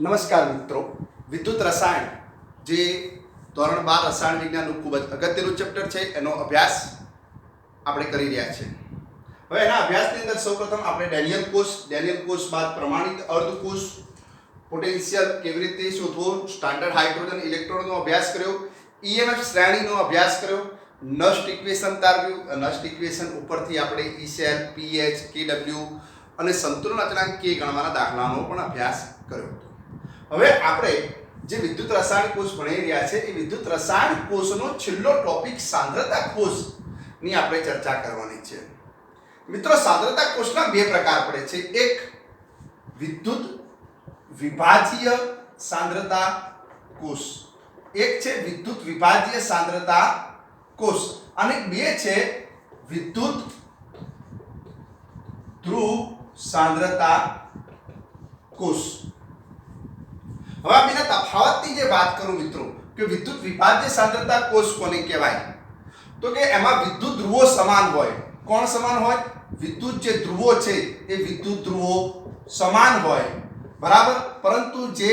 નમસ્કાર મિત્રો, વિદ્યુત રસાયણ જે ધોરણ 12 રસાયણ વિજ્ઞાનનું ખૂબ જ અગત્યનું ચેપ્ટર છે એનો અભ્યાસ આપણે કરી રહ્યા છીએ. હવે એના અભ્યાસની અંદર સૌપ્રથમ આપણે ડેનિયલ કોષ બાદ પ્રમાણિત અર્ધકોષ, પોટેન્શિયલ કેવી રીતે શોધવો, સ્ટાન્ડર્ડ હાઇડ્રોજન ઇલેક્ટ્રોનનો અભ્યાસ કર્યો, EMF શ્રેણીનો અભ્યાસ કર્યો, નસ્ટ ઇક્વેશન તારવ્યું. નસ્ટ ઇક્વેશન ઉપરથી આપણે E સેલ, pH, Kw અને સંતુલન અચળાંક K ગણવાના દાખલાનો પણ અભ્યાસ કર્યો. હવે આપણે જે વિદ્યુત રાસાયણિક કોષ ભણી રહ્યા છે એ વિદ્યુત રાસાયણિક કોષનો છેલ્લો ટોપિક સાંદ્રતા કોષની આપણે ચર્ચા કરવાની છે. મિત્રો, સાંદ્રતા કોષના બે પ્રકાર પડે છે. એક વિદ્યુત વિભાજ્ય સાંદ્રતા કોષ, એક છે વિદ્યુત વિભાજ્ય સાંદ્રતા કોષ અને બે છે વિદ્યુત ધ્રુવ સાંદ્રતા કોષ. હવે આ બેના તફાવતની જે વાત કરું મિત્રો, કે વિદ્યુત વિભાજ્ય સાંદ્રતા કોષ કોને કહેવાય, તો કે એમાં વિદ્યુત ધ્રુવો સમાન હોય. કોણ સમાન હોય? વિદ્યુત જે ધ્રુવો છે એ વિદ્યુત ધ્રુવો સમાન હોય, બરાબર. પરંતુ જે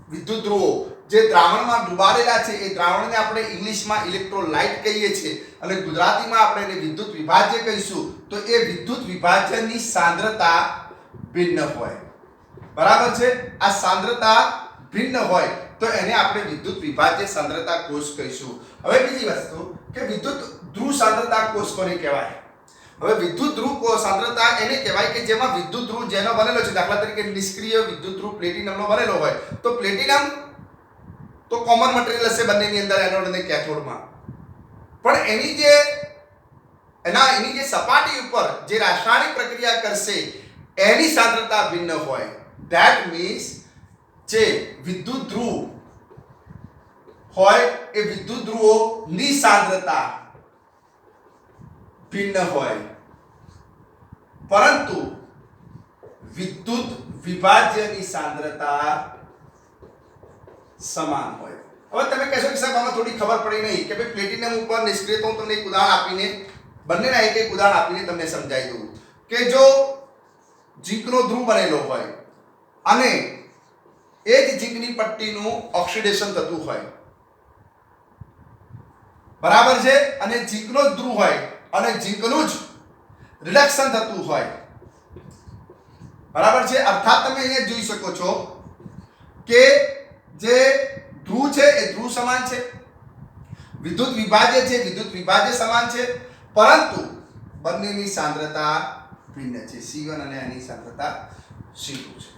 વિદ્યુત ધ્રુવો જે દ્રાવણમાં ડુબાડેલા છે એ દ્રાવણને આપણે ઇંગ્લિશમાં ઇલેક્ટ્રોલાઇટ કહીએ છીએ અને ગુજરાતીમાં આપણે એને વિદ્યુત વિભાજ્ય કહીશું. તો એ વિદ્યુત વિભાજ્યની સાંદ્રતા ભિન્ન હોય, બરાબર છે. આ સાંદ્રતા ભિન્ન હોય તો એને આપણે વિદ્યુત વિભાજ્ય સાંદ્રતા કોષ કહીશું. હવે બીજી વસ્તુ કે વિદ્યુત ધ્રુવ સાંદ્રતા કોષ કોને કહેવાય? હવે વિદ્યુત ધ્રુવ સાંદ્રતા એને કહેવાય કે જેમાં વિદ્યુત ધ્રુવ જેનો બનેલો છે, દાખલા તરીકે નિષ્ક્રિય વિદ્યુત ધ્રુવ પ્લેટિનમનો બનેલો હોય તો પ્લેટિનમ તો કોમન મટીરીયલ હશે બંનેની અંદર, એનોડ અને કેથોડમાં. પણ એની જે સપાટી ઉપર જે રાસાયણિક પ્રક્રિયા કરશે એની સાંદ્રતા ભિન્ન હોય. ધેટ મીન્સ જે વિદ્યુત ધ્રુવ હોય એ વિદ્યુત ધ્રુવોની સાંદ્રતા ભિન્ન હોય, પરંતુ વિદ્યુત વિભાજ્યની સાંદ્રતા સમાન હોય. હવે તમે કહેશો કે સાહેબ આમાં થોડી ખબર પડી નહીં કે ભાઈ પ્લેટિનમ ઉપર નિષ્ક્રિય. તો હું તમને એક ઉદાહરણ આપીને બંનેના એક ઉદાહરણ આપીને તમને સમજાવી દઉં કે જો ઝીંકનો ધ્રુવ બનેલો હોય અને એ જ ઝીંકની પટ્ટીનું ઓક્સિડેશન થતું હોય, બરાબર છે, અને ઝીંકનો જ ધ્રુવ હોય અને ઝીંકનું જ રિડક્શન થતું હોય, બરાબર છે. અર્થાત તમે અહીંયા જોઈ શકો છો કે જે ધ્રુવ છે એ ધ્રુવ સમાન છે, વિદ્યુત વિભાજ્ય છે વિદ્યુત વિભાજ્ય સમાન છે, પરંતુ બંનેની સાંદ્રતા ભિન્ન છે. C1 અને એની સાંદ્રતા C2 છે.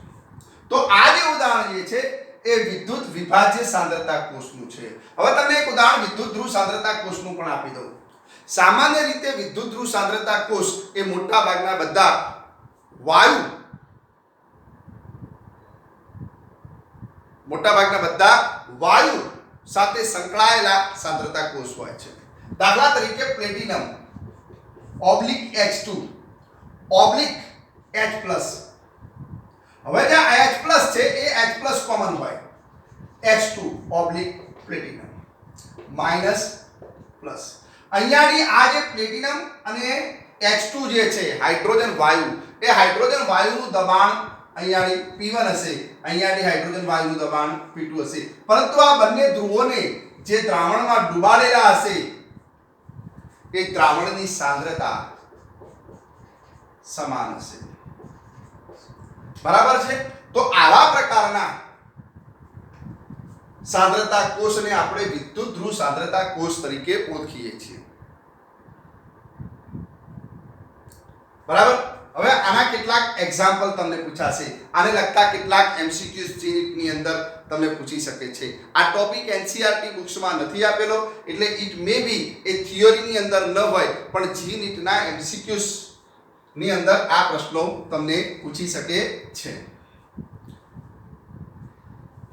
તો આ જે ઉદાહરણ જે છે એ વિદ્યુત વિભાજ્ય સાંદ્રતા કોષનું છે. હવે તમને એક ઉદાહરણ વિદ્યુત ધ્રુવ સાંદ્રતા કોષનું પણ આપી દઉં. સામાન્ય રીતે વિદ્યુત ધ્રુવ સાંદ્રતા કોષ એ મોટા ભાગના બધા વાયુ સાથે સંકળાયેલા સાંદ્રતા કોષ હોય છે. દાખલા તરીકે પ્લેટિનમ H2 H+. હવે જે H+ છે એ H+ કોમન હોય, H2 પ્લેટિનમ -+. અહીંયાની આ જે પ્લેટિનમ અને H2 જે છે હાઇડ્રોજન વાયુ, એ હાઇડ્રોજન વાયુનું દબાણ અહીંયાની P1 હશે, અહીંયાની હાઇડ્રોજન વાયુનું દબાણ P2 હશે. પરંતુ આ બંને ધ્રુવોને જે દ્રાવણમાં ડુબાડેલા હશે એ દ્રાવણની સાંદ્રતા સમાન હશે, બરાબર છે. તો આવા પ્રકારના સાંદ્રતા કોષને આપણે વિદ્યુત ધ્રુવ સાંદ્રતા કોષ તરીકે ઓળખીએ છીએ, બરાબર. હવે આના કેટલાક એક્ઝામ્પલ તમને પૂછાશે, આને લગતા કેટલાક MCQs ની અંદર તમને પૂછી શકે છે. આ ટોપિક NCERT બુક્સમાં નથી આપેલો, એટલે ઇટ મે બી એ થિયરીની અંદર ન હોય, પણ GNET ના MCQs ની અંદર આ પ્રશ્નો તમને પૂછી શકે છે.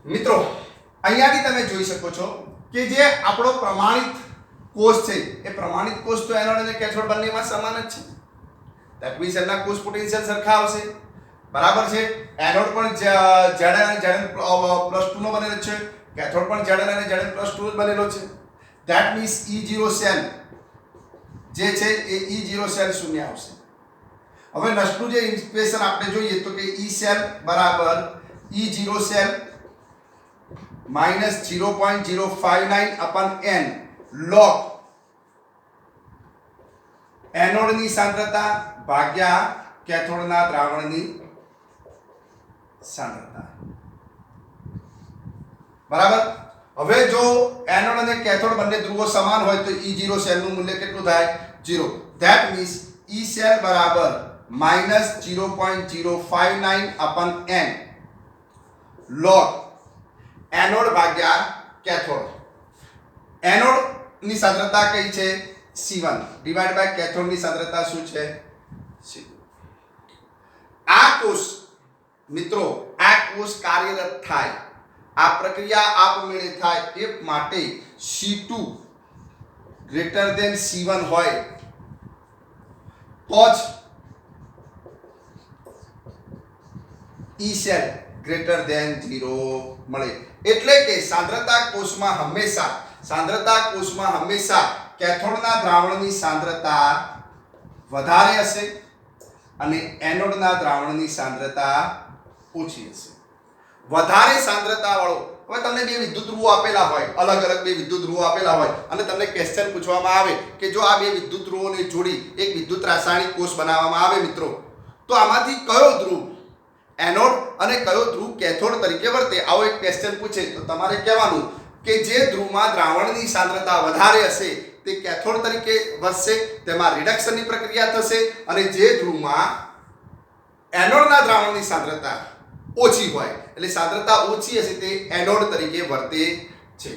મિત્રો, અહીંયાથી તમે જોઈ શકો છો કે જે આપણો પ્રમાણિત કોષ છે એ પ્રમાણિત કોષ તો એનોડ અને કેથોડ બંનેમાં સમાન જ છે. ધેટ મીન્સ એના કોષ પોટેન્શિયલ સરખા આવશે, બરાબર છે. એનોડ પણ Zn અને Zn+2 નો બનેલો છે, કેથોડ પણ Zn અને Zn+2 બનેલો છે. ધેટ મીન્સ E0 સેલ જે છે એ E0 સેલ શૂન્ય આવશે. હવે નષ્ટનું જે ઇક્વેશન આપણે જોઈએ તો કે E સેલ બરાબર E0 cell minus 0.059 upon n log એનોડની સાંદ્રતા ભાગ્યા કેથોડના દ્રાવણની સાંદ્રતા. બરાબર. હવે જો એનોડ અને કેથોડ બંને ધ્રુવો સમાન હોય તો E0 સેલનું મૂલ્ય કેટલું થાય? 0. ધેટ મીન્સ E સેલ બરાબર -0.059 અપન n log એનોડ ભાગ્યા કેથોડ. એનોડ ની સાંદ્રતા કઈ છે? C1 ડિવાઇડ બાય કેથોડ ની સાંદ્રતા શું છે? C2. આ કોષ મિત્રો આ કોષ કાર્યરત થાય, આ પ્રક્રિયા આપમેળે થાય એ માટે C2 ગ્રેટર ધેન C1 હોય તો જ E સેલ ગ્રેટર ધેન 0 મળે. એટલે કે સાંદ્રતા કોષમાં હંમેશા કેથોડના દ્રાવણની સાંદ્રતા વધારે હશે અને એનોડના દ્રાવણની સાંદ્રતા ઓછી હશે. વધારે સાંદ્રતા વાળો, હવે તમને બે વિદ્યુત ધ્રુવો આપેલા હોય, અલગ અલગ બે વિદ્યુત ધ્રુવો આપેલા હોય અને તમને ક્વેશ્ચન પૂછવામાં આવે કે જો આ બે વિદ્યુત ધ્રુવોને જોડી એક વિદ્યુત રાસાયણિક કોષ બનાવવામાં આવે મિત્રો, તો આમાંથી કયો ધ્રુવ એનોડ અને કયો ધ્રુવ કેથોડ તરીકે વર્તે? આવો એક ક્વેશ્ચન પૂછે તો તમારે કહેવાનું કે જે ધ્રુવમાં દ્રાવણની સાંદ્રતા વધારે હશે તે કેથોડ તરીકે વર્તશે, તેમાં રિડક્શનની પ્રક્રિયા થશે, અને જે ધ્રુવમાં એનોડના દ્રાવણની સાંદ્રતા ઓછી હોય એટલે સાંદ્રતા ઓછી હશે તે એનોડ તરીકે વર્તે છે.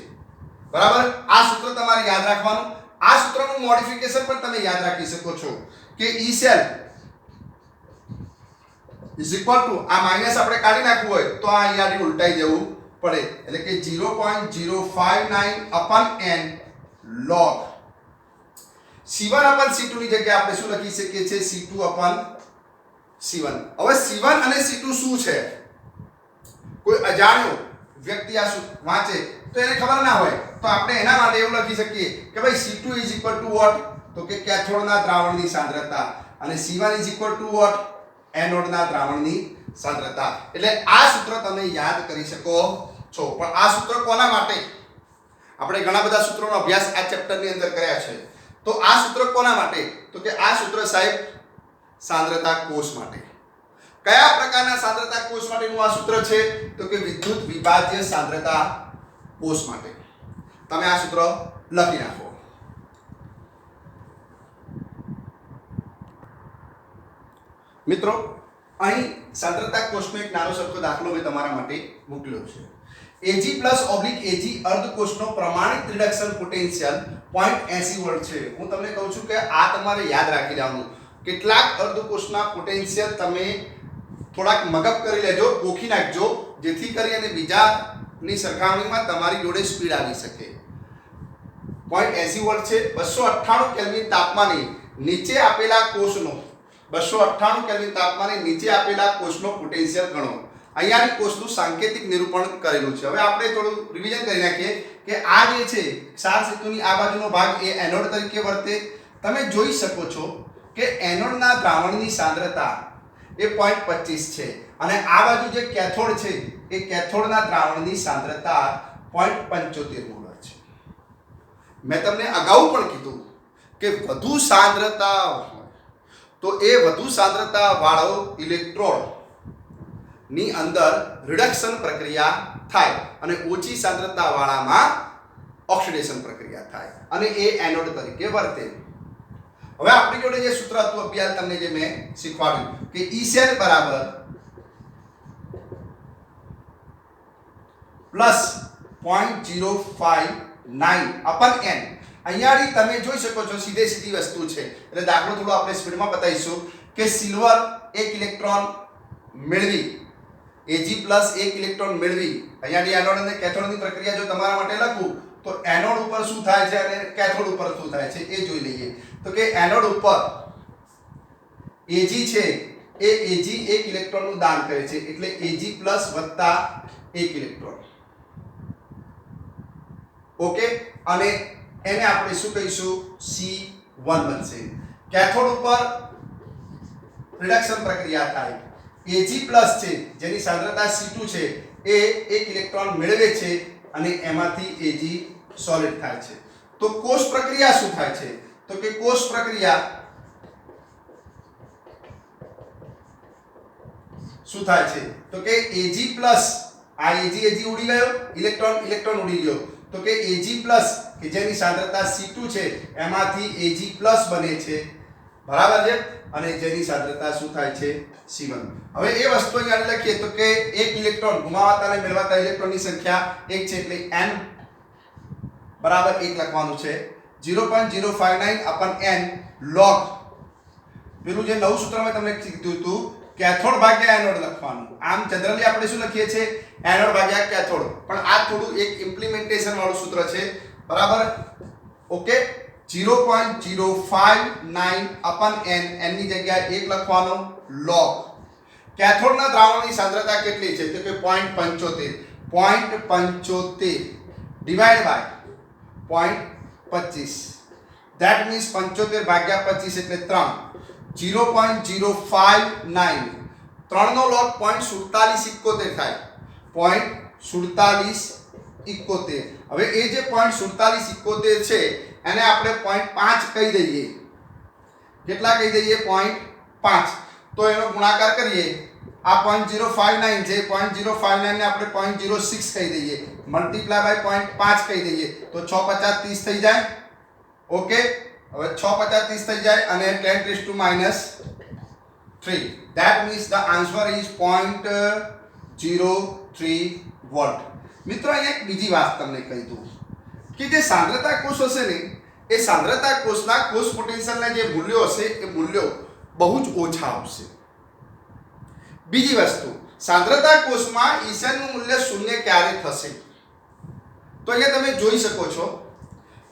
બરાબર. આ સૂત્ર તમારે યાદ રાખવાનું. આ સૂત્રનું મોડિફિકેશન પણ તમે યાદ રાખી શકો છો કે E cell is equal two આ માઈનસ આપણે કાઢી નાખવું હોય તો આ અહીંયાથી ઉલટાઈ જવું પડે, એટલે કે 0.059 upon n log C1 અપન C2 ની જગ્યાએ આપણે શું લખી શકીએ છીએ? C2 અપન C1. હવે C1 અને C2 શું છે? કોઈ અજાણ્યો વ્યક્તિ આ વાંચે તો એને ખબર ના હોય તો આપણે એના માટે એવું લખી શકીએ કે ભાઈ C2 is equal to vote? તો કે કેથોડના દ્રાવણની સાંદ્રતા, અને C1 is equal to what? એનોડના દ્રાવણની સાંદ્રતા. એટલે આ સૂત્ર તમે યાદ કરી શકો છો. પણ આ સૂત્ર કોના માટે? આપણે ઘણા બધા સૂત્રોનો અભ્યાસ આ ચેપ્ટરની અંદર કર્યા છે. તો આ સૂત્ર કોના માટે? તો કે આ સૂત્ર સાહેબ સાંદ્રતા કોષ માટે. કયા પ્રકારના સાંદ્રતા કોષ માટેનું આ સૂત્ર છે? તો કે વિદ્યુત વિભાજ્ય સાંદ્રતા કોષ માટે. તમે આ સૂત્ર લખી નાખો. મિત્રો અહીં સાંદ્રતા કોષનો એક નાનો સરખો દાખલો મેં તમારા માટે મૂક્યો છે. Ag+/Ag અર્ધકોષનો પ્રમાણિત રિડક્શન પોટેન્શિયલ 0.80 વોલ્ટ છે. હું તમને કહું છું કે આ તમારે યાદ રાખી લેવાનું. કેટલાક અર્ધકોષના પોટેન્શિયલ તમે થોડાક મગપ કરી લેજો, ગોખી નાખજો, જેથી કરી અને બીજાની સરખામણીમાં તમારી જોડે સ્પીડ આવી શકે. 0.80 વોલ્ટ છે. 298 કેલ્વિન તાપમાને નીચે આપેલા કોષનો 298 કેલ્વિન તાપમાને નીચે આપેલા કોષનો પોટેન્શિયલ ગણો. અહીંયાની કોષનું સાંકેતિક નિરૂપણ કરેલું છે. હવે આપણે થોડું રિવિઝન કરી નાખીએ કે આ જે છે ક્ષાર સેતુની આ બાજુનો ભાગ એ એનોડ તરીકે વર્તે. તમે જોઈ શકો છો કે એનોડના દ્રાવણની સાંદ્રતા એ 0.25 છે અને આ બાજુ જે કેથોડ છે એ કેથોડના દ્રાવણની સાંદ્રતા 0.75 મોલર છે. મેં તમને અગાઉ પણ કીધું કે વધુ સાંદ્રતા તો એ વધુ સાંદ્રતા વાળો ઇલેક્ટ્રોડ ની અંદર રિડક્શન પ્રક્રિયા થાય અને ઓછી સાંદ્રતા વાળામાં ઓક્સિડેશન પ્રક્રિયા થાય અને એ એનોડ તરીકે વર્તે. હવે આપણી જોડે જે સૂત્ર હતું અભ્યાસ તમને જે મેં શીખવાડ્યું કે E સેલ બરાબર પ્લસ 0.059 અપન n. અહીંયાથી તમે જોઈ શકો છો સીધી વસ્તુ છે. એટલે દાખલો થોડો આપણે સ્પીડમાં બતાવીશું કે સિલ્વર 1 ઇલેક્ટ્રોન મેળવી Ag પ્લસ 1 ઇલેક્ટ્રોન મેળવી, અહીંયાથી એનોડ અને કેથોડની પ્રક્રિયા જો તમારા માટે લખું તો એનોડ ઉપર શું થાય છે અને કેથોડ ઉપર શું થાય છે એ જોઈ લઈએ. તો કે એનોડ ઉપર Ag છે એ Ag 1 ઇલેક્ટ્રોનનું દાન કરે છે એટલે Ag પ્લસ વત્તા 1 ઇલેક્ટ્રોન. ઓકે, અને એને આપણે શું કહીશું? C1 બનશે. કેથોડ ઉપર રિડક્શન પ્રક્રિયા થાય Ag પ્લસ છે જેની સાંદ્રતા C2 છે એ એક ઇલેક્ટ્રોન મેળવે છે અને એમાંથી Ag સોલિડ થાય છે. તો કોષ પ્રક્રિયા શું થાય છે? તો કે કોષ પ્રક્રિયા શું થાય છે? તો કે Ag પ્લસ આ Ag ઉડી ગયો, ઇલેક્ટ્રોન ઉડી ગયો. તો કે Ag પ્લસ કે જેની સાંદ્રતા C2 છે એમાંથી Ag પ્લસ બને છે, બરાબર છે, અને જેની સાંદ્રતા શું થાય છે? C1. હવે એ વસ્તુ અહીંયા લખીએ તો કે એક ઇલેક્ટ્રોન ગુમાવાતા અને મેળવાતા ઇલેક્ટ્રોનની સંખ્યા 1 છે એટલે n બરાબર 1 લખવાનું છે. 0.059 n log પેલું જે નવું સૂત્ર મેં તમને કીધું હતું કેથોડ ભાગ્યા એનોડ લખવાનું. આમ જનરલી આપણે શું લખીએ છીએ? એનોડ ભાગ્યા કેથોડ, પણ આ થોડું એક ઇમ્પ્લિમેન્ટેશન વાળું સૂત્ર છે, બરાબર. ઓકે, 0.059 n ની જગ્યાએ 1 લખવાનો log કેથોડના દ્રાવણની સાંદ્રતા કેટલી છે? તો કે 0.75 ડિવાઇડ બાય 0.25, ધેટ મીન્સ 75 ભાગ્યા 25 એટલે 3. 0.059 3 નો log 0.4771 થાય. 0.4771. હવે એ જે 0.4771 છે એને આપણે 0.5 કહી દઈએ. કેટલા કહી દઈએ? 0.5. તો એનો ગુણાકાર કરીએ. આ 0.059 છે, 0.059 ને આપણે 0.06 કહી દઈએ, મલ્ટીપ્લાય બાય 0.5 કહી દઈએ તો 6 50 30 થઈ જાય. ઓકે, હવે 6 50 30 થઈ જાય અને 10⁻³ that means the answer is 0.03 volt. મિત્રો અહીંયા એક બીજી વાત તમને કહી દઉં કે જે સાંદ્રતા કોષ હશે ને એ સાંદ્રતા કોષના કોષ પોટેન્શિયલના જે મૂલ્યો હશે એ મૂલ્યો બહુ જ ઓછા આવશે. બીજી વસ્તુ, સાંદ્રતા કોષમાં ઈસનનું મૂલ્ય શૂન્ય ક્યારે થશે? તો અહીંયા તમે જોઈ શકો છો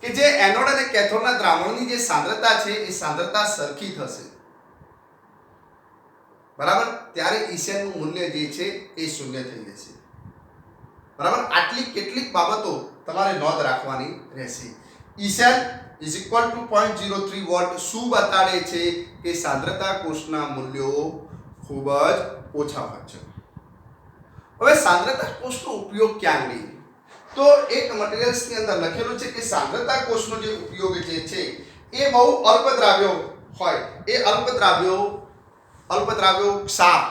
કે જે એનોડ અને કેથોડના દ્રાવણની જે સાંદ્રતા છે એ સાંદ્રતા સરખી થશે, બરાબર, ત્યારે ઈસનનું મૂલ્ય જે છે એ શૂન્ય થઈ જશે, બરાબર. આટલી કેટલીક બાબતો તમારે નોંધ રાખવાની રહેશે. ઈસન ઇઝ ઇક્વલ ટુ 0.03 વોલ્ટ શું બતાડે છે? કે સાંદ્રતા કોષના મૂલ્યો ખૂબ જ ઓછા હોય છે. હવે સાંદ્રતા કોષનો ઉપયોગ ક્યાં લઈએ? તો એક મટીરીયલ્સની અંદર લખેલું છે કે સાંદ્રતા કોષનો જે ઉપયોગ જે છે એ બહુ અલ્પદ્રાવ્યો હોય, એ અલ્પદ્રાવ્યો ક્ષાર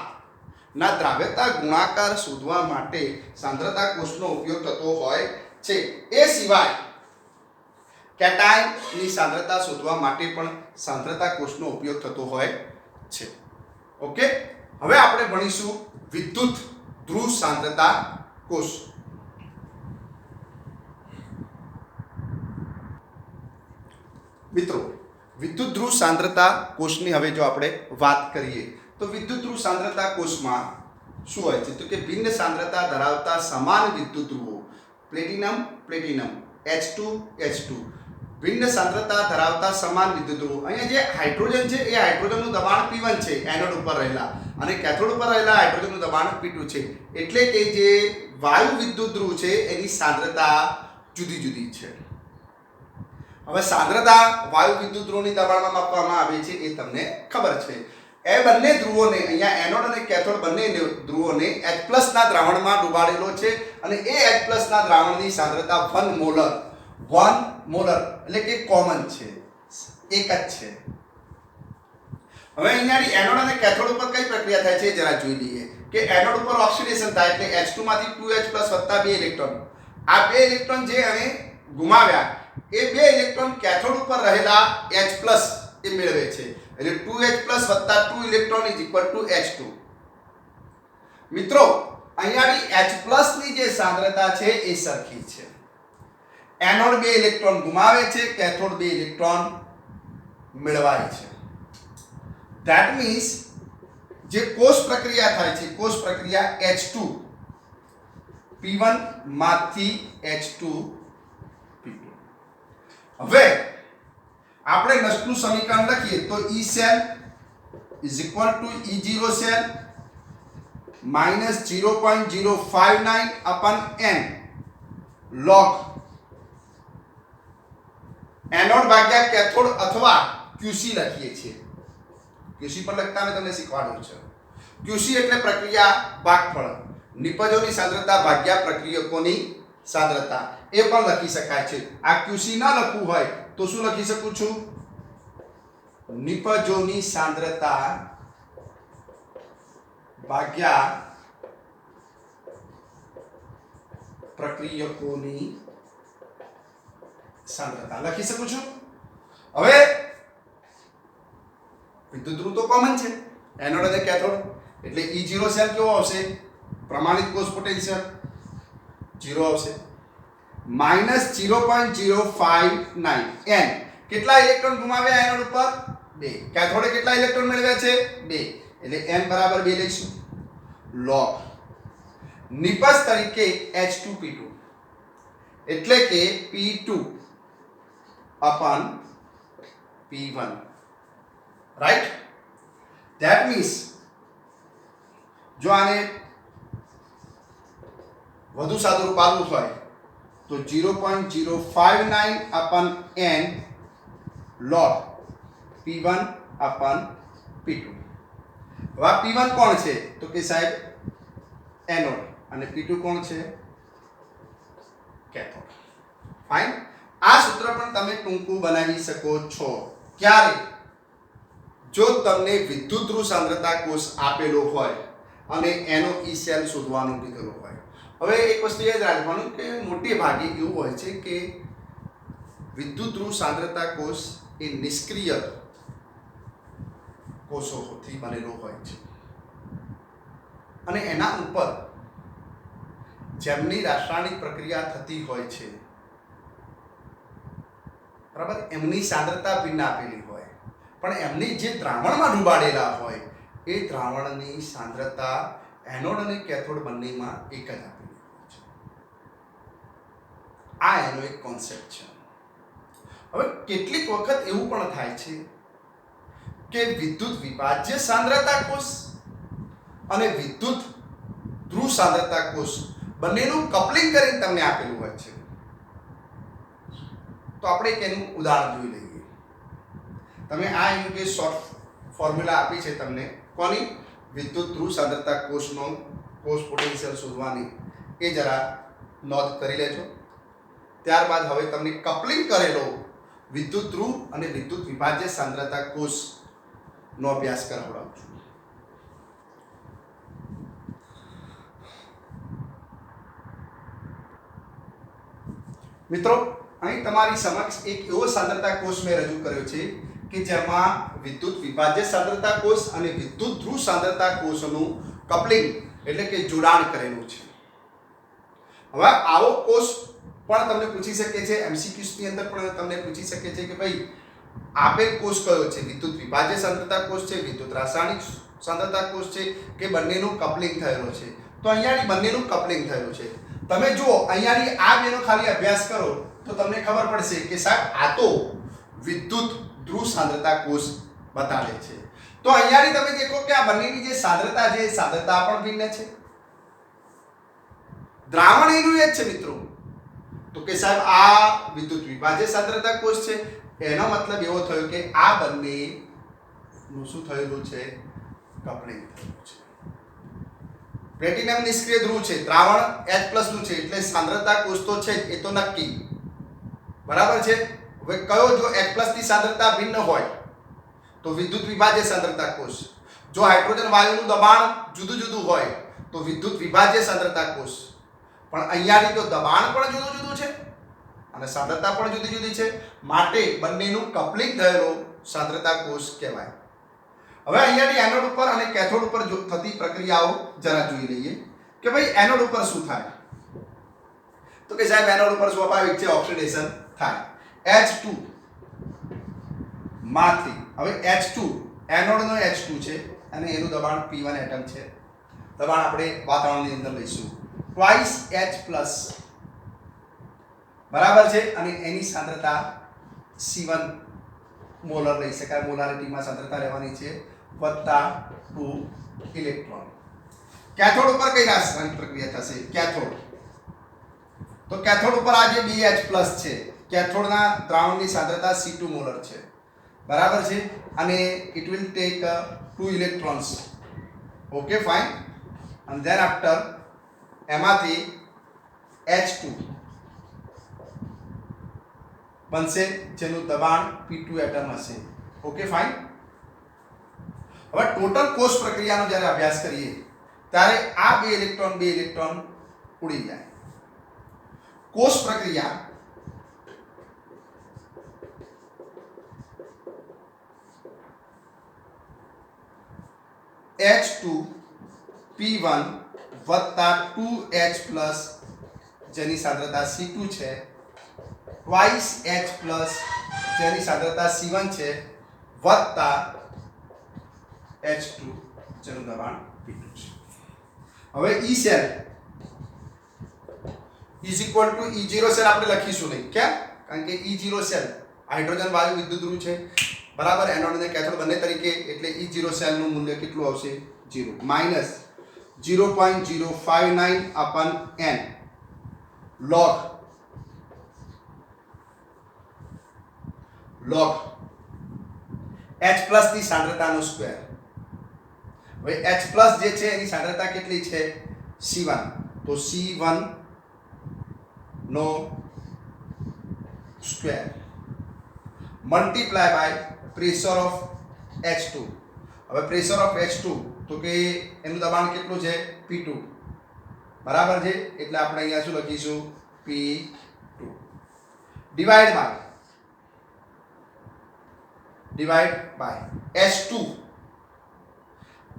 ના દ્રાવ્યતા ગુણાકાર શોધવા માટે સાંદ્રતા કોષનો ઉપયોગ થતો હોય છે. એ સિવાય કેટાયનની સાંદ્રતા શોધવા માટે પણ સાંદ્રતા કોષનો ઉપયોગ થતો હોય છે. ઓકે, હવે આપણે ભણીશું વિદ્યુત ધ્રુવ સાંદ્રતા કોષ. મિત્રો, વિદ્યુત ધ્રુવ સાંદ્રતા કોષની હવે જો આપણે વાત કરીએ તો વિદ્યુત ધ્રુવ સાંદ્રતા કોષમાં શું હોય છે? તો કે ભિન્ન સાંદ્રતા ધરાવતા સમાન વિદ્યુત ધ્રુવો પ્લેટિનમ H2 ભિન્ન સાંદ્રતા ધરાવતા સમાન વિદ્યુત ધ્રુવો. અહીંયા જે હાઇડ્રોજન છે એ હાઇડ્રોજનનું દબાણ P1 છે એનોડ ઉપર રહેલા, અને કેથોડ ઉપર રહેલા હાઇડ્રોજનનું દબાણ P2 છે. એટલે કે જે વાયુ વિદ્યુત ધ્રુવ છે એની સાંદ્રતા જુદી જુદી છે. હવે સાંદ્રતા વાયુ વિદ્યુત ધ્રુવની દબાણમાં માપવામાં આવે છે એ તમને ખબર છે. એ બંને ધ્રુવોને અહીંયા એનોડ અને કેથોડ બંને ધ્રુવોને H+ ના દ્રાવણમાં ડુબાડેલો છે અને એ H+ ના દ્રાવણની સાંદ્રતા 1 મોલર એટલે કે કોમન છે, એક જ છે. હવે અહીંયાની એનોડ અને કેથોડ ઉપર કઈ પ્રક્રિયા થાય છે જરા જોઈ લઈએ. કે એનોડ ઉપર ઓક્સિડેશન થાય એટલે H2 માંથી 2H+ વત્તા 2 ઇલેક્ટ્રોન, આ 2 ઇલેક્ટ્રોન જે અમે ગુમાવ્યા એ 2 ઇલેક્ટ્રોન કેથોડ ઉપર રહેલા H+ એ મેળવે છે, એટલે 2H+ વત્તા 2 electron is equal two H2. મિત્રો, અહીંયાની H+ ની જે સાંદ્રતા છે એ સરખી છે. એનોડ 2 ઇલેક્ટ્રોન ગુમાવે છે, કેથોડ 2 ઇલેક્ટ્રોન મેળવાય છે. ધેટ મીન્સ જે કોષ પ્રક્રિયા થાય છે, કોષ પ્રક્રિયા H2 P1 માંથી H2 P2. હવે આપણે નષ્ટનું સમીકરણ લખીએ તો E cell is equal to E0 cell minus 0.059 upon n log anode ભાગ્યા કેથોડ અથવા QC લખીએ છીએ. QC પર લખતા મેં તમને શીખવાડ્યું છે. QC એટલે પ્રક્રિયા ભાગફળ, નિપજોની સાંદ્રતા ભાગ્યા પ્રક્રિયકોની સાંદ્રતા, એ પણ લખી શકાય છે. આ QC ન લખવું હોય તો શું લખી શકું છું? નિપજોની સાંદ્રતા ભાગ્યા પ્રક્રિયકોની સાંદ્રતા લખી શકું છું. હવે વિદ્યુત ધ્રુવ તો કોમન છે, એનોડ અને કેથોડ, એટલે E0 સેલ કેવો આવશે? પ્રમાણિત કોષ પોટેન્શિયલ 0 આવશે. -0.059 n. કેટલા ઇલેક્ટ્રોન ગુમાવ્યા એનોડ ઉપર? 2. કેથોડે કેટલા ઇલેક્ટ્રોન મેળવ્યા છે? 2. એટલે n બરાબર 2 લઈશું. log નિપજ તરીકે H2P2 એટલે કે P2 upon P1, right? That means જો આને વધુ સાદું રૂપ આપવું હોય તો 0.059 upon n log P1 upon P2. હવે આ P1 કોણ છે? તો કે સાહેબ એનોડ, અને P2 કોણ છે? કેથોડ. ફાઇન. આ સૂત્ર પણ તમે ટૂંકું બનાવી શકો છો. ક્યારે? જો તમને વિદ્યુત ધ્રુવ સાંદ્રતા કોષ આપેલો હોય અને એનો E સેલ શોધવાનું કીધેલું હોય. હવે એક વસ્તુ યાદ રાખવાનું કે મોટે ભાગે એવું હોય છે કે વિદ્યુત ધ્રુવ સાંદ્રતા કોષ એ નિષ્ક્રિય કોષોથી બનેલો હોય છે, અને એના ઉપર જેમની રાસાયણિક પ્રક્રિયા થતી હોય છે, બરાબર, એમની સાંદ્રતા ભિન્ન આપેલી હોય, પણ એમની જે દ્રાવણમાં ડૂબાડેલા હોય એ દ્રાવણની સાંદ્રતા એનોડ અને કેથોડ બંનેમાં એક જ આપેલી હોય છે. આ એનો એક કોન્સેપ્ટ છે. હવે કેટલીક વખત એવું પણ થાય છે કે વિદ્યુત વિભાજ્ય સાંદ્રતા કોષ અને વિદ્યુત ધ્રુવ સાંદ્રતા કોષ બંનેનું કપલિંગ કરીને તમને આપેલું હોય છે. તો આપણે એક એનું ઉદાહરણ જોઈ લઈએ. તમે આ એનું જે શોર્ટ ફોર્મ્યુલા આપી છે તમને, કોની? વિદ્યુત ધ્રુવ સાંદ્રતા કોષનો કોષ પોટેન્શિયલ શોધવાની, એ જરા નોંધ કરી લેજો. ત્યારબાદ હવે તમને કપલિંગ કરેલો વિદ્યુત ધ્રુવ અને વિદ્યુત વિભાજ્ય સાંદ્રતા કોષનો અભ્યાસ કરાવડાવું છું. મિત્રો, અહીં તમારી સમક્ષ એક એવો સાંદ્રતા કોષ મેં રજૂ કર્યો છે કે જેમાં વિદ્યુત વિભાજ્ય સાંદ્રતા કોષ અને વિદ્યુત ધ્રુવ સાંદ્રતા કોષનું કપલિંગ એટલે કે જોડાણ કરેલું છે. હવે આવો કોષ પણ તમને પૂછી શકે છે, MCQs ની અંદર પણ તમને પૂછી શકે છે કે ભાઈ આપેલ કોષ કયો છે? વિદ્યુત વિભાજ્ય સાંદ્રતા કોષ છે, વિદ્યુત રાસાયણિક સાંદ્રતા કોષ છે, કે બંનેનું કપલિંગ થયેલો છે? તો અહીંયાની બંનેનું કપલિંગ થયેલું છે. તમે જુઓ, અહીંયાની આ બેનો ખાલી અભ્યાસ કરો તો તમને ખબર પડશે કે સાહેબ આ તો વિદ્યુત ધ્રુવ સાંદ્રતા કોષ બતાવે છે. તો અહીંયાની તમે દેખો કે આ બંનેની જે સાંદ્રતા છે, સાંદ્રતા પણ ભિન્ન છે. દ્રાવણ એનું એ જ છે મિત્રો. તો કે સાહેબ આ વિદ્યુત વિભાજ્ય સાંદ્રતા કોષ છે, એનો મતલબ એવો થયો કે આ બંનેનું શું થયેલું છે? કપલિંગ થયેલું છે. પ્લેટિનમ નિષ્ક્રિય ધ્રુવ છે, દ્રાવણ H+ નું છે, એટલે સાંદ્રતા કોષ તો છે એ તો નક્કી, બરાબર છે. હવે કયો? જો H+ ની સાંદ્રતા ભિન્ન હોય તો વિદ્યુત વિભાજ્ય સાંદ્રતા કોષ. જો હાઇડ્રોજન વાયુનું દબાણ જુદું જુદું હોય તો વિદ્યુત વિભાજ્ય સાંદ્રતા કોષ. પણ અહીંયાની તો દબાણ પણ જુદું જુદું છે અને સાંદ્રતા પણ જુદી જુદી છે, માટે બંનેનું કપલિંગ થયેલો સાંદ્રતા કોષ કહેવાય. હવે અહીંયાની એનોડ ઉપર અને કેથોડ ઉપર થતી પ્રક્રિયાઓ જરા જોઈ લઈએ કે ભાઈ એનોડ ઉપર શું થાય. તો કે સાહેબ એનોડ ઉપર સ્વાભાવિક છે ઓક્સિડેશન થાય. H2 માંથી હવે H2 એનોડનો H2 છે અને એનું દબાણ P1 એટમ છે. દબાણ આપણે વાતાવરણની અંદર લઈશું twice H+ બરાબર છે, અને એની સાંદ્રતા C1 મોલર લઈ શકાય. મોલારિટીમાં સાંદ્રતા રહેવાની છે +2 ઇલેક્ટ્રોન. કેથોડ ઉપર કઈ રાસાયણિક પ્રક્રિયા થશે? કેથોડ. તો કેથોડ ઉપર આ જે BH+ છે, કેથોડના દ્રાવણની સાંદ્રતા C2 મોલર છે, બરાબર છે, અને it will take 2 electrons okay fine. અને ધેન આફ્ટર એમાંથી H2 બનશે જેનું દબાણ P2 એટમ હશે. Okay fine. હવે ટોટલ કોષ પ્રક્રિયાનો જ્યારે અભ્યાસ કરીએ ત્યારે આ બે ઇલેક્ટ્રોન ઉડી જાય. કોષ પ્રક્રિયા H2 P1 વત્તા 2H પ્લસ જેની સાંદ્રતા C2 છે twice H પ્લસ જેની સાંદ્રતા C1 છે વત્તા H2 જેનું દબાણ P2 છે. હવે E cell is equal two E0 cell આપણે લખીશું નહીં. કેમ? કારણ કે E0 સેલ હાઇડ્રોજન વાયુ વિદ્યુત ધ્રુવ છે બરાબર, એનોડ અને કેથોડ બંને તરીકે, એટલે E0 સેલનું મૂલ્ય કેટલું આવશે? 0 minus 0.059 upon n log H plus ની સાંદ્રતાનો સ્ક્વેર. હવે H પ્લસ જે છે એની સાંદ્રતા કેટલી છે? C1. તો C1 નો square multiply by pressure of H2. હવે પ્રેશર ઓફ H2 તો કે એનું દબાણ કેટલું છે? P2 બરાબર છે, એટલે આપણે અહીંયા શું લખીશું? P2 divide by H2.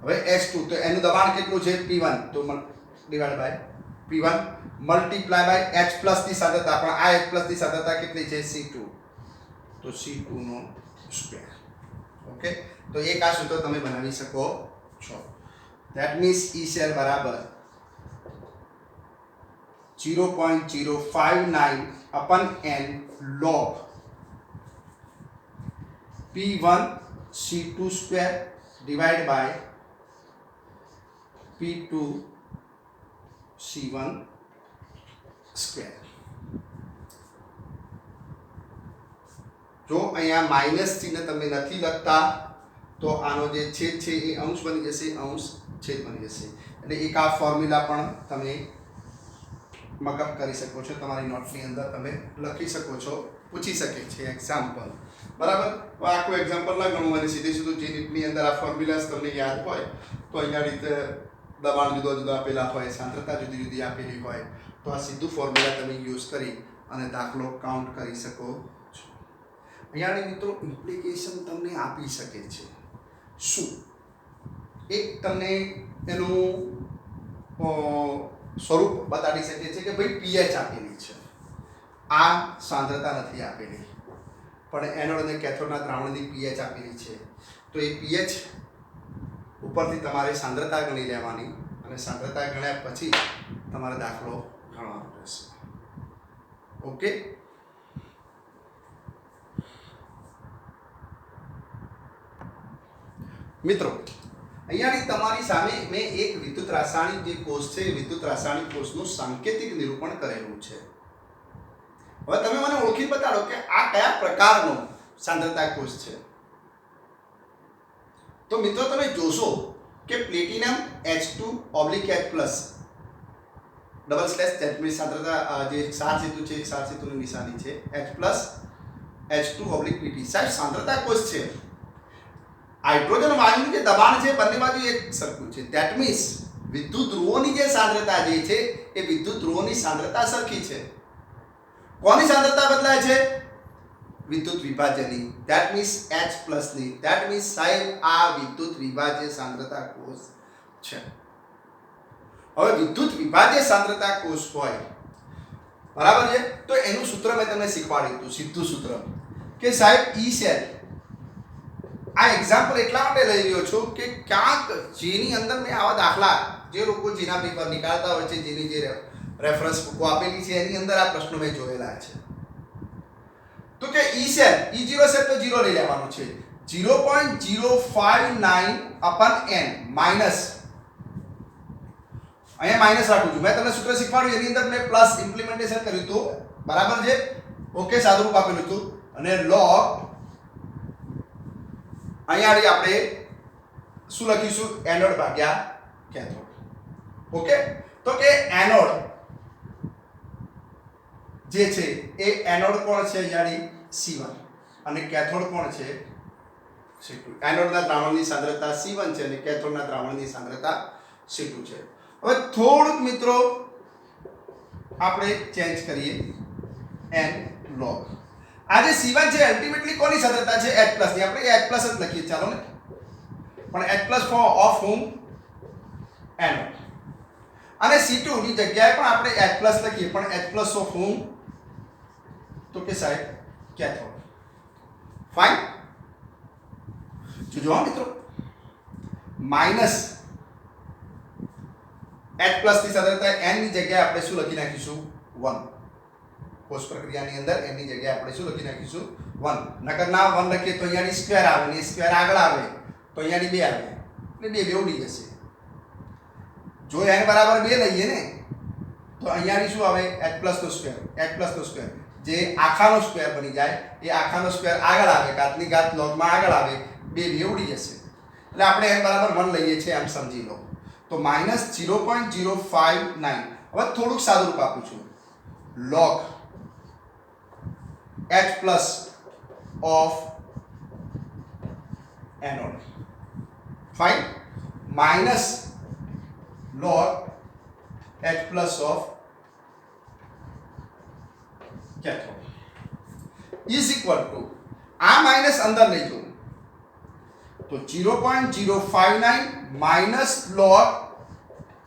હવે H2 તો એનું દબાણ કેટલું છે? P1. તો divide by P1 multiply by H plus ની સાંદ્રતા, પણ આ H પ્લસ ની સાંદ્રતા કેટલી છે? C2. તો C2 નો સ્ક્વેર. ઓકે, તો એક આ સૂત્ર તમે બનાવી શકો છો. ધેટ મીન્સ E સેલ બરાબર 0.059 upon n log P1 C2 square divide by P2 C1 square. જો અહીંયા માઇનસ ચિહ્ન તમે નથી લખતા તો આનો જે છેદ છે એ અંશ બની જશે, અંશ છેદ બની જશે. એટલે એક આ ફોર્મ્યુલા પણ તમે મગજ કરી શકો છો, તમારી નોટની અંદર તમે લખી શકો છો, પૂછી શકે છે એક્ઝામ્પલ. બરાબર, આખું એક્ઝામ્પલ ના ગણવું અને સીધું જે રીતની અંદર આ ફોર્મ્યુલાસ તમને યાદ હોય તો અહીંયા રીતે દબાણ જુદા જુદા આપેલા હોય, સાંદ્રતા જુદી જુદી આપેલી હોય, તો આ સીધું ફોર્મ્યુલા તમે યુઝ કરી અને દાખલો કાઉન્ટ કરી શકો છો. અહીંયાની મિત્રો ઇમ્પ્લિકેશન તમને આપી શકે છે. શું? એક તમને એનું સ્વરૂપ બતાડી શકે છે કે ભાઈ pH આપેલી છે, આ સાંદ્રતા નથી આપેલી, પણ એનોડ અને કેથોડના દ્રાવણની pH આપેલી છે. તો એ pH ઉપરથી તમારે સાંદ્રતા ગણી લેવાની અને સાંદ્રતા ગણ્યા પછી તમારે દાખલો ગણવાનો રહેશે. ઓકે, મિત્રો અહીંયાની તમારી સામે મેં એક વિદ્યુત રાસાયણિક જે કોષ છે એ વિદ્યુત રાસાયણિક કોષનું સાંકેતિક નિરૂપણ કરેલું છે. હવે તમે મને ઓળખી બતાડો કે આ કયા પ્રકારનો સાંદ્રતા કોષ છે. તો મિત્રો તમે જોશો કે platinum H2/H+ double slash Z સાંદ્રતા જે ક્ષાર સેતુ છે, ક્ષાર સેતુની નિશાની છે H+H2/Pt. સાહેબ સાંદ્રતા કોષ છે. હાઇડ્રોજન વાયુનું જે દબાણ છે બંને બાજુ એક સરખું છે. ધેટ મીન્સ વિદ્યુત ધ્રુવોની જે સાંદ્રતા જે છે એ વિદ્યુત ધ્રુવોની સાંદ્રતા સરખી છે. કોની સાંદ્રતા બદલાય છે? વિદ્યુત વિભાજ્યની. ધેટ મીન્સ H+ ની. ધેટ મીન્સ સાહેબ આ વિદ્યુત વિભાજ્ય સાંદ્રતા કોષ છે. હવે વિદ્યુત વિભાજ્ય સાંદ્રતા કોષ હોય બરાબર છે, તો એનું સૂત્ર મેં તમને શીખવાડ્યું હતું, સીધું સૂત્ર કે સાહેબ E સેલ. આ એક્ઝામ્પલ એટલા માટે લઈ રહ્યો છું કે ક્યાંક જેની અંદર મેં આવા દાખલા જે લોકો જેના પેપર નીકાળતા હોય છે, જેની જે રેફરન્સ બુકો આપેલી છે એની અંદર આ પ્રશ્નો મેં જોયેલા છે. તો કે E સેલ, E0 સેલ તો 0 લઈ લેવાનું છે. 0.059 અપન n માઇનસ, અહીંયા માઇનસ રાખું છું. મેં તમને સૂત્ર શીખવાડ્યું એની અંદર મેં પ્લસ ઇમ્પ્લિમેન્ટેશન કર્યું હતું બરાબર છે. ઓકે, સાદુરૂપ આપેલું હતું અને log અહીંયા આપણે શું લખીશું? એનોડ ભાગ્યા કેથોડ. ઓકે, તો કે એનોડ જે છે એ એનોડ કોણ છે અહીંયાની C1 અને કેથોડ કોણ છે C2. એનોડના દ્રાવણની સાંદ્રતા C1 છે અને કેથોડના દ્રાવણની સાંદ્રતા C2 છે. હવે થોડુંક મિત્રો આપણે ચેન્જ કરીએ n log. આ જે C1 છે અલ્ટિમેટલી કોની સાંદ્રતા છે H+ ની, આપણે H+ જ લખીએ ચાલો ને, પણ H+ for of whom anode, અને C2 ની જગ્યાએ પણ આપણે H+ લખીએ પણ H+ ઓફ whom તો કે સાહેબ કેથોડ. ફાઇન. જો મિત્રો માઈનસ H+ ની સાંદ્રતા n ની જગ્યાએ આપણે શું લખી નાખીશું 1. કોષ પ્રક્રિયાની અંદર n ની જગ્યાએ આપણે શું લખી નાખીશું 1. નકર ના 1 લખીએ તો અહીંયાની સ્ક્વેર આવે ને સ્ક્વેર આગળ આવે તો અહીંયાની 2 આવે એટલે 2 ઉડી જશે. જો n બરાબર 2 લઈએ ને તો અહીંયાની શું આવે H+ નો સ્ક્વેર, H+ નો સ્ક્વેર જે આખાનો સ્ક્વેર બની જાય, એ આખાનો સ્ક્વેર આગળ આવે ઘાતની ઘાત લોગમાં આગળ આવે 2 ઉડી જશે. એટલે આપણે n બરાબર 1 લઈએ છીએ એમ સમજી લો. તો -0.059. હવે થોડુંક સાદું રૂપ આપું છું. log H+ of anode. Fine. Minus log H+ of cathode is equal to, આ માઇનસ અંદર લઈ જાઓ તો 0.059 minus log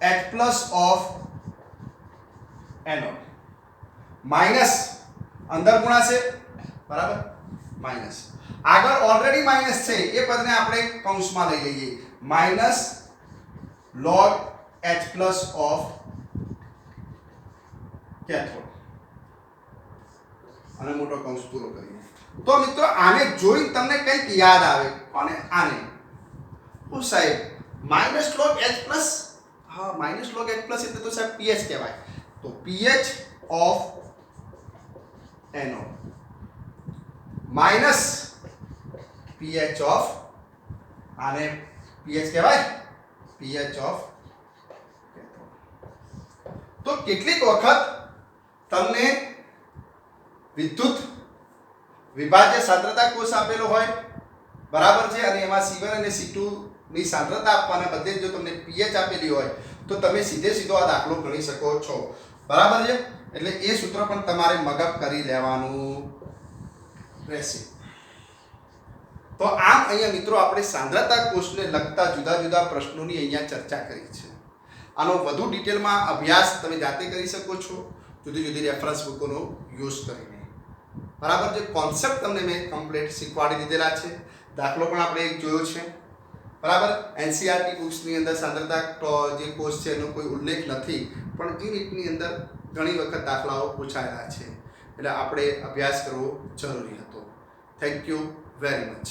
H+ of anode. Minus અંદર ગુણાશે બરાબર, માઇનસ આગળ ઓલરેડી માઇનસ છે એ પદને આપણે કૌંસમાં લઈ લઈએ, minus log H+ of cathode અને મોટો કૌંસ પૂરો કરીએ. તો મિત્રો આને જોઈ તમને કંઈક યાદ આવે કોને આને ઓ સાહેબ માઇનસ log H+, હા માઇનસ log H+ એટલે તો સાહેબ pH કહેવાય. તો pH of anode minus pH of, આને pH કહેવાય pH of cathode. તો કેટલીક વખત તમને વિદ્યુત વિભાજ્ય સાંદ્રતા કોષ આપેલો હોય બરાબર છે, અને એમાં C1 અને C2 ની સાંદ્રતા આપવાના બદલે જો તમને pH આપેલી હોય તો તમે સીધો આ દાખલો ગણી શકો છો બરાબર છે. એટલે એ સૂત્ર પણ તમારે મગજ કરી લેવાનું રહેશે. તો આમ અહીંયા મિત્રો આપણે સાંદ્રતા કોષને લગતા જુદા જુદા પ્રશ્નોની અહીંયા ચર્ચા કરી છે. આનો વધુ ડિટેલમાં અભ્યાસ તમે જાતે કરી શકો છો જુદી જુદી રેફરન્સ બુકોનો યુઝ કરીને. બરાબર છે. કોન્સેપ્ટ તમને મેં કમ્પ્લીટ શીખવાડી દીધેલા છે. દાખલો પણ આપણે એક જોયો છે બરાબર. એનસીઆરટી બુક્સની અંદર સાંદ્રતા જે કોષ છે એનો કોઈ ઉલ્લેખ નથી, પણ એ રીતની અંદર ઘણી વખત દાખલાઓ પૂછાયેલા છે, એટલે આપણે અભ્યાસ કરવો જરૂરી હતો. Thank you very much.